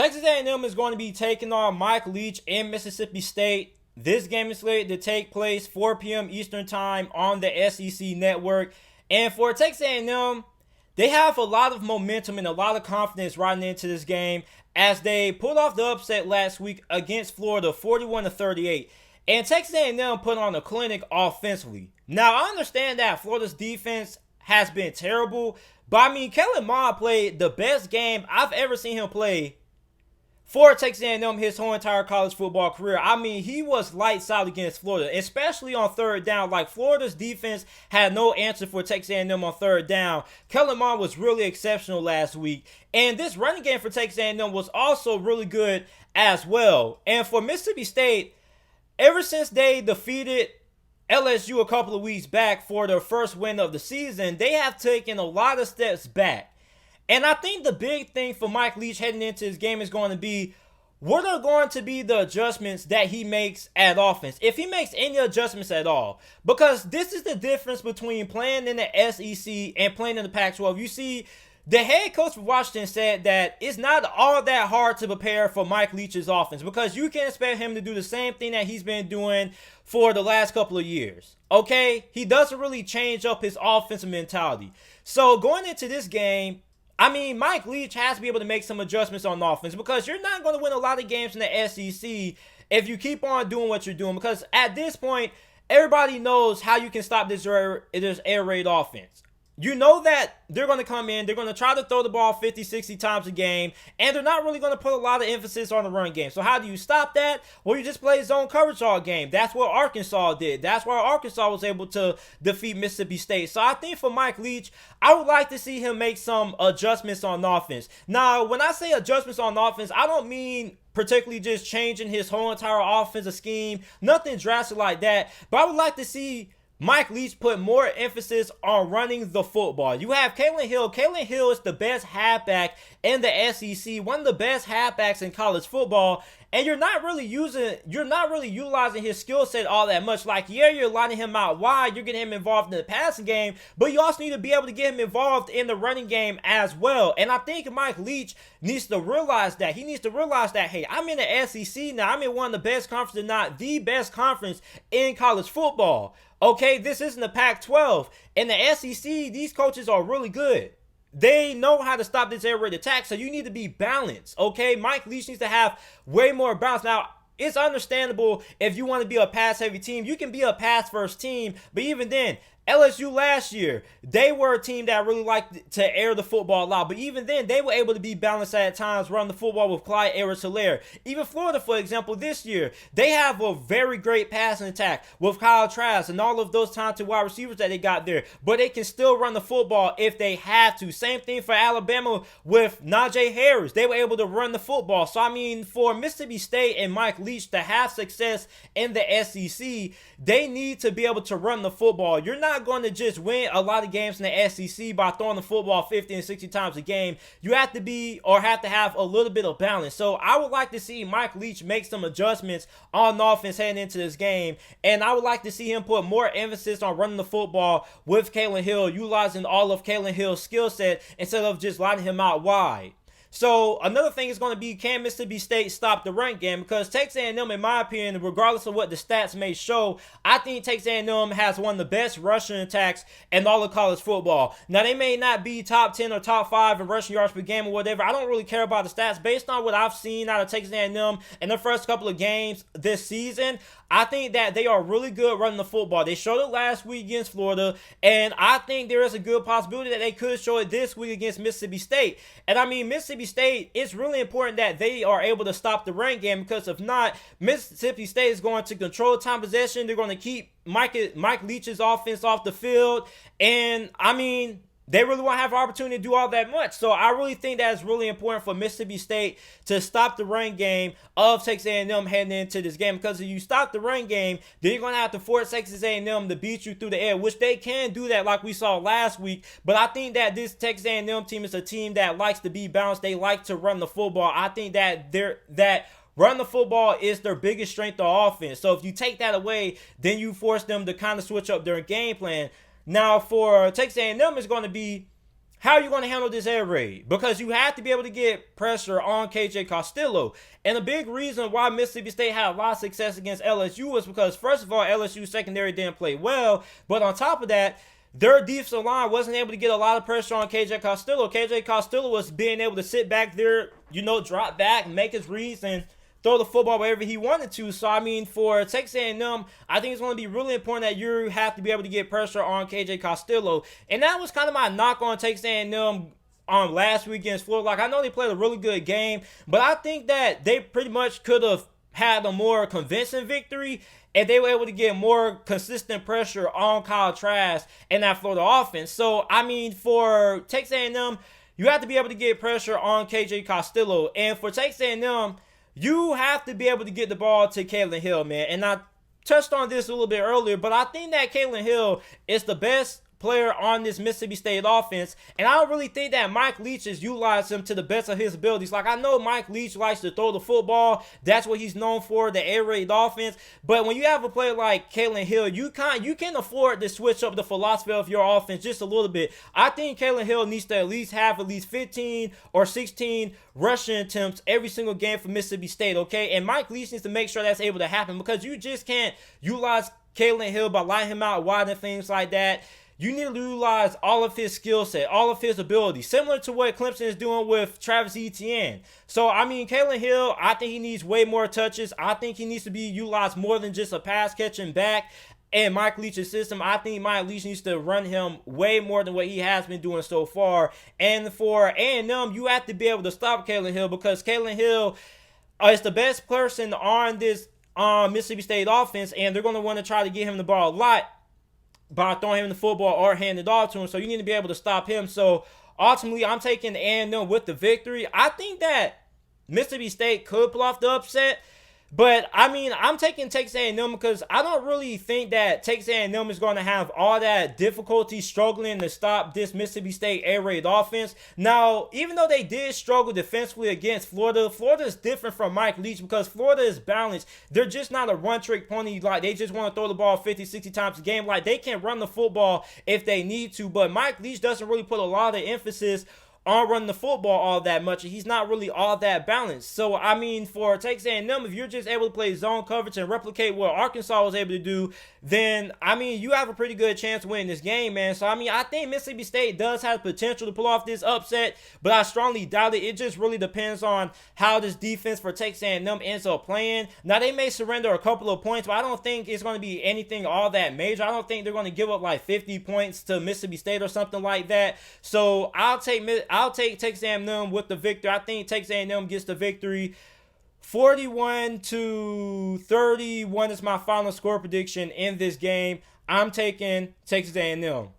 Texas A&M is going to be taking on Mike Leach in Mississippi State. This game is slated to take place 4 p.m. Eastern Time on the SEC Network. And for Texas A&M, they have a lot of momentum and a lot of confidence riding into this game as they pulled off the upset last week against Florida 41-38. And Texas A&M put on a clinic offensively. Now, I understand that Florida's defense has been terrible, but I mean, Kellen Mond played the best game I've ever seen him play for Texas A&M his whole entire college football career. I mean, he was lights out against Florida, especially on third down. Like, Florida's defense had no answer for Texas A&M on third down. Kellen Mond was really exceptional last week. And this running game for Texas A&M was also really good as well. And for Mississippi State, ever since they defeated LSU a couple of weeks back for their first win of the season, they have taken a lot of steps back. And I think the big thing for Mike Leach heading into this game is going to be, what are going to be the adjustments that he makes at offense? If he makes any adjustments at all. Because this is the difference between playing in the SEC and playing in the Pac-12. You see, the head coach of Washington said that it's not all that hard to prepare for Mike Leach's offense, because you can expect him to do the same thing that he's been doing for the last couple of years. Okay? He doesn't really change up his offensive mentality. So going into this game, I mean, Mike Leach has to be able to make some adjustments on offense, because you're not going to win a lot of games in the SEC if you keep on doing what you're doing, because at this point, everybody knows how you can stop this air raid offense. You know that they're going to come in, they're going to try to throw the ball 50, 60 times a game, and they're not really going to put a lot of emphasis on the run game. So how do you stop that? Well, you just play zone coverage all game. That's what Arkansas did. That's why Arkansas was able to defeat Mississippi State. So I think for Mike Leach, I would like to see him make some adjustments on offense. Now, when I say adjustments on offense, I don't mean particularly just changing his whole entire offensive scheme. Nothing drastic like that. But I would like to see Mike Leach put more emphasis on running the football. You have Kalen Hill. Kalen Hill is the best halfback in the SEC, one of the best halfbacks in college football, and you're not really utilizing his skill set all that much. Like, yeah, you're lining him out wide, you're getting him involved in the passing game, but you also need to be able to get him involved in the running game as well. And I think Mike Leach needs to realize that. He needs to realize that, hey, I'm in the SEC now. I'm in one of the best conferences, if not the best conference in college football. Okay, this isn't the Pac-12. In the SEC, these coaches are really good. They know how to stop this air raid attack, so you need to be balanced, okay? Mike Leach needs to have way more balance. Now, it's understandable if you want to be a pass-heavy team. You can be a pass-first team, but even then, LSU last year, they were a team that really liked to air the football a lot. But even then, they were able to be balanced at times, run the football with Clyde Edwards-Helaire. Even Florida, for example, this year, they have a very great passing attack with Kyle Trask and all of those talented wide receivers that they got there. But they can still run the football if they have to. Same thing for Alabama with Najee Harris. They were able to run the football. So, I mean, for Mississippi State and Mike Leach to have success in the SEC, they need to be able to run the football. You're not going to just win a lot of games in the SEC by throwing the football 50 and 60 times a game. You have to have a little bit of balance. So I would like to see Mike Leach make some adjustments on offense heading into this game, and I would like to see him put more emphasis on running the football with Kalen Hill, utilizing all of Kalen Hill's skill set instead of just lining him out wide. So another thing is going to be, can Mississippi State stop the run game? Because Texas A&M, in my opinion, regardless of what the stats may show, I think Texas A&M has one of the best rushing attacks in all of college football. Now, they may not be top 10 or top 5 in rushing yards per game or whatever. I don't really care about the stats. Based on what I've seen out of Texas A&M in the first couple of games this season, I think that they are really good running the football. They showed it last week against Florida, and I think there is a good possibility that they could show it this week against Mississippi State. And I mean, Mississippi State, it's really important that they are able to stop the run game, because if not, Mississippi State is going to control time possession. They're going to keep Mike Leach's offense off the field, and I mean, they really won't have an opportunity to do all that much. So I really think that it's really important for Mississippi State to stop the run game of Texas A&M heading into this game. Because if you stop the run game, then you're going to have to force Texas A&M to beat you through the air, which they can do that like we saw last week. But I think that this Texas A&M team is a team that likes to be balanced. They like to run the football. I think that run the football is their biggest strength of offense. So if you take that away, then you force them to kind of switch up their game plan. Now, for Texas A&M, it's going to be, how are you going to handle this air raid? Because you have to be able to get pressure on KJ Costello. And a big reason why Mississippi State had a lot of success against LSU was because, first of all, LSU secondary didn't play well. But on top of that, their defensive line wasn't able to get a lot of pressure on KJ Costello. KJ Costello was being able to sit back there, drop back, make his reads, and throw the football wherever he wanted to. So, I mean, for Texas A&M, I think it's going to be really important that you have to be able to get pressure on KJ Costello. And that was kind of my knock on Texas A&M last week against Florida. Like, I know they played a really good game, but I think that they pretty much could have had a more convincing victory and they were able to get more consistent pressure on Kyle Trask and that Florida offense. So, I mean, for Texas A&M, you have to be able to get pressure on KJ Costello. And for Texas A&M, you have to be able to get the ball to Kalen Hill, man. And I touched on this a little bit earlier, but I think that Kalen Hill is the best player on this Mississippi State offense, and I don't really think that Mike Leach has utilized him to the best of his abilities. Like, I know Mike Leach likes to throw the football. That's what he's known for, the air raid offense. But when you have a player like Kalen Hill, you can afford to switch up the philosophy of your offense just a little bit. I think Kalen Hill needs to at least have 15 or 16 rushing attempts every single game for Mississippi State, okay? And Mike Leach needs to make sure that's able to happen, because you just can't utilize Kalen Hill by lining him out wide and things like that. You need to utilize all of his skill set, all of his ability, similar to what Clemson is doing with Travis Etienne. So, I mean, Kalen Hill, I think he needs way more touches. I think he needs to be utilized more than just a pass catching back. And Mike Leach's system, I think Mike Leach needs to run him way more than what he has been doing so far. And for A&M, you have to be able to stop Kalen Hill, because Kalen Hill is the best person on this Mississippi State offense, and they're going to want to try to get him the ball a lot by throwing him the football or handing it off to him. So you need to be able to stop him. So ultimately, I'm taking A&M with the victory. I think that Mississippi State could pull off the upset, but I mean, I'm taking Texas A&M because I don't really think that Texas A&M is going to have all that difficulty struggling to stop this Mississippi State air raid offense. Now, even though they did struggle defensively against Florida, Florida is different from Mike Leach, because Florida is balanced. They're just not a one-trick pony. Like, they just want to throw the ball 50, 60 times a game. Like, they can run the football if they need to, but Mike Leach doesn't really put a lot of emphasis on running the football all that much. He's not really all that balanced. So, I mean, for Texas A&M, if you're just able to play zone coverage and replicate what Arkansas was able to do, then, I mean, you have a pretty good chance of winning this game, man. So, I mean, I think Mississippi State does have potential to pull off this upset, but I strongly doubt it. It just really depends on how this defense for Texas A&M ends up playing. Now, they may surrender a couple of points, but I don't think it's going to be anything all that major. I don't think they're going to give up like 50 points to Mississippi State or something like that. So, I'll take Texas A&M with the victory. I think Texas A&M gets the victory. 41-31 is my final score prediction in this game. I'm taking Texas A&M.